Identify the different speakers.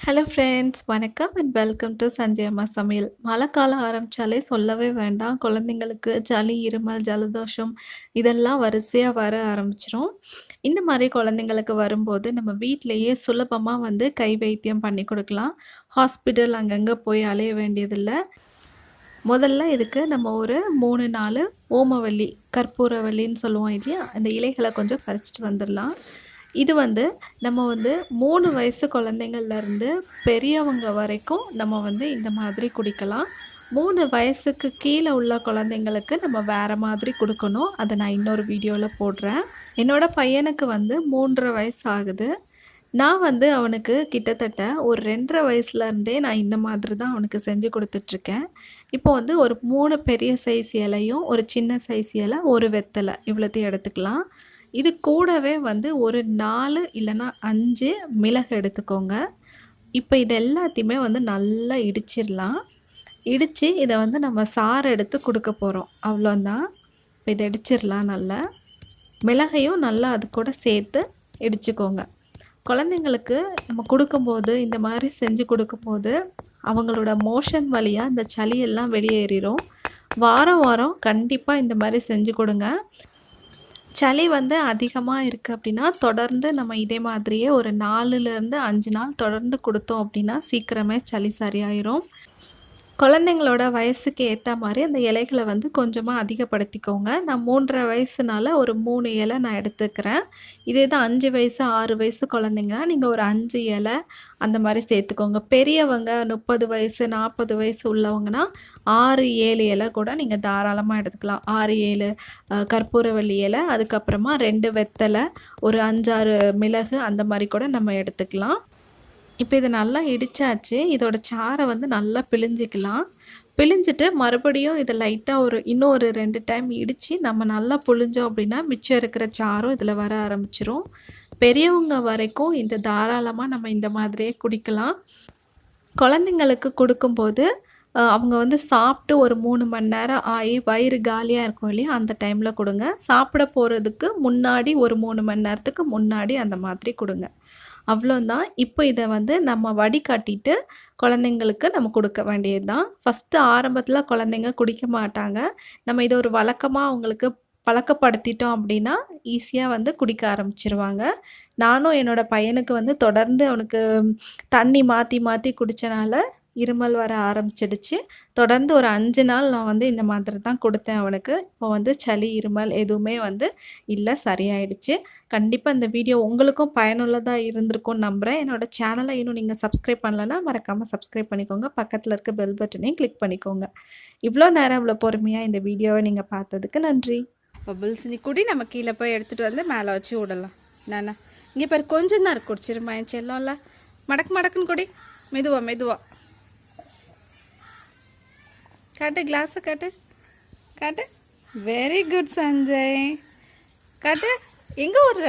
Speaker 1: Hello friends, வணக்கம் and welcome to Sanjay அம்மா சமையல். மழைக்காலம் ஆரம்பித்தாலே சொல்லவே வேண்டாம். குழந்தைங்களுக்கு சளி, இருமல், ஜலதோஷம் இதெல்லாம் வரிசையாக வர ஆரம்பிச்சிரும். இந்த மாதிரி குழந்தைங்களுக்கு வரும்போது நம்ம வீட்டிலேயே சுலபமாக கை வைத்தியம் பண்ணி கொடுக்கலாம். ஹாஸ்பிட்டல் அங்கங்கே போய் அலைய வேண்டியதில்லை. முதல்ல இதுக்கு நம்ம ஒரு 3-4 ஓமவல்லி, கற்பூரவல்லின்னு சொல்லுவோம் இல்லையா, அந்த இலைகளை கொஞ்சம் பறிச்சிட்டு வந்துடலாம். இது நம்ம 3 வயசு குழந்தைங்கள்லேருந்து பெரியவங்க வரைக்கும் நம்ம இந்த மாதிரி குடிக்கலாம். 3 வயசுக்கு கீழே உள்ள குழந்தைங்களுக்கு நம்ம வேறு மாதிரி கொடுக்கணும். அதை நான் இன்னொரு வீடியோவில் போடுறேன். என்னோடய பையனுக்கு 3.5 வயசு ஆகுது. நான் அவனுக்கு கிட்டத்தட்ட ஒரு 2.5 வயசுலேருந்தே நான் இந்த மாதிரி தான் அவனுக்கு செஞ்சு கொடுத்துட்ருக்கேன். இப்போ ஒரு 3 பெரிய சைஸ் இலையும், ஒரு சின்ன சைஸ் இலை, ஒரு வெத்தலை இவ்வளோத்தையும் எடுத்துக்கலாம். இது கூடவே ஒரு 4 இல்லைன்னா 5 மிளகு எடுத்துக்கோங்க. இப்போ இது எல்லாத்தையுமே நல்லா இடிச்சிடலாம். இடித்து இதை நம்ம சாறு எடுத்து கொடுக்க போகிறோம், அவ்வளோதான். இப்போ இதை இடிச்சிடலாம். நல்லா மிளகையும் நல்லா அது கூட சேர்த்து இடிச்சுக்கோங்க. குழந்தைங்களுக்கு நம்ம கொடுக்கும்போது இந்த மாதிரி செஞ்சு கொடுக்கும்போது அவங்களோட மோஷன் வழியாக இந்த சளியெல்லாம் வெளியேறிடும். வாரம் வாரம் கண்டிப்பாக இந்த மாதிரி செஞ்சு கொடுங்க. சளி அதிகமாக இருக்குது அப்படின்னா தொடர்ந்து நம்ம இதே மாதிரியே ஒரு 4லேருந்து 5 நாள் தொடர்ந்து கொடுத்தோம் அப்படின்னா சீக்கிரமே சளி சரியாயிரும். குழந்தைங்களோட வயசுக்கு ஏற்ற மாதிரி அந்த இலைகளை கொஞ்சமாக அதிகப்படுத்திக்கோங்க. நான் 3.5 வயசுனால ஒரு 3 இலை நான் எடுத்துக்கிறேன். இதே தான் 5 வயசு 6 வயசு குழந்தைங்கன்னா நீங்கள் ஒரு 5 இலை அந்த மாதிரி சேர்த்துக்கோங்க. பெரியவங்க 30 வயசு 40 வயசு உள்ளவங்கன்னா 6-7 இலை கூட நீங்கள் தாராளமாக எடுத்துக்கலாம். 6-7 கற்பூரவல்லி இலை, அதுக்கப்புறமா 2 வெத்தலை, ஒரு 5-6 மிளகு அந்த மாதிரி கூட நம்ம எடுத்துக்கலாம். இப்போ இதை நல்லா இடித்தாச்சு. இதோட சாறை நல்லா பிழிஞ்சிக்கலாம். பிழிஞ்சிட்டு மறுபடியும் இதை லைட்டாக இன்னும் ஒரு 2 டைம் இடித்து நம்ம நல்லா புழிஞ்சோம் அப்படின்னா மிச்சம் இருக்கிற சாரும் இதில் வர ஆரம்பிச்சிரும். பெரியவங்க வரைக்கும் இந்த தாராளமாக நம்ம இந்த மாதிரியே குடிக்கலாம். குழந்தைங்களுக்கு கொடுக்கும்போது அவங்க சாப்பிட்டு ஒரு 3 மணி நேரம் ஆகி வயிறு காலியாக இருக்கும் இல்லையா, அந்த டைமில் கொடுங்க. சாப்பிட போகிறதுக்கு முன்னாடி ஒரு 3 மணி நேரத்துக்கு முன்னாடி அந்த மாதிரி கொடுங்க. அவ்வளோதான். இப்போ இதை நம்ம வடிகட்டிட்டு குழந்தைங்களுக்கு நம்ம கொடுக்க வேண்டியது தான். ஃபஸ்ட்டு ஆரம்பத்தில் குழந்தைங்க குடிக்க மாட்டாங்க. நம்ம இதை ஒரு வழக்கமாக அவங்களுக்கு பழக்கப்படுத்திட்டோம் அப்படின்னா ஈஸியாக குடிக்க ஆரம்பிச்சிருவாங்க. நானும் என்னோடய பையனுக்கு தொடர்ந்து அவனுக்கு தண்ணி மாற்றி மாற்றி குடித்தனால இருமல் வர ஆரம்பிச்சிடுச்சு. தொடர்ந்து ஒரு 5 நாள் நான் இந்த மாதிரி தான் கொடுத்தேன் அவனுக்கு. இப்போ சளி, இருமல் எதுவுமே இல்லை, சரியாயிடுச்சு. கண்டிப்பாக இந்த வீடியோ உங்களுக்கும் பயனுள்ளதாக இருந்திருக்கும்னு நம்புகிறேன். என்னோடய சேனலை இன்னும் நீங்கள் சப்ஸ்கிரைப் பண்ணலைன்னா மறக்காமல் சப்ஸ்கிரைப் பண்ணிக்கோங்க. பக்கத்தில் இருக்க பெல் பட்டனையும் கிளிக் பண்ணிக்கோங்க. இவ்வளோ நேரம் இவ்வளோ பொறுமையாக இந்த வீடியோவை நீங்கள் பார்த்ததுக்கு நன்றி.
Speaker 2: பபிள்ஸ் நீ குடி, நம்ம கீழே போய் எடுத்துகிட்டு மேலே வச்சு விடலாம். நானா இங்கே பாரு, கொஞ்சம் தான் இருக்கு, குடிச்சிருமா என் செல்லம்ல. மடக்குன்னு குடி, மெதுவா. காட்டு, கிளாஸை காட்டு. Very good Sanjay. காட்டு, எங்கே விடுற?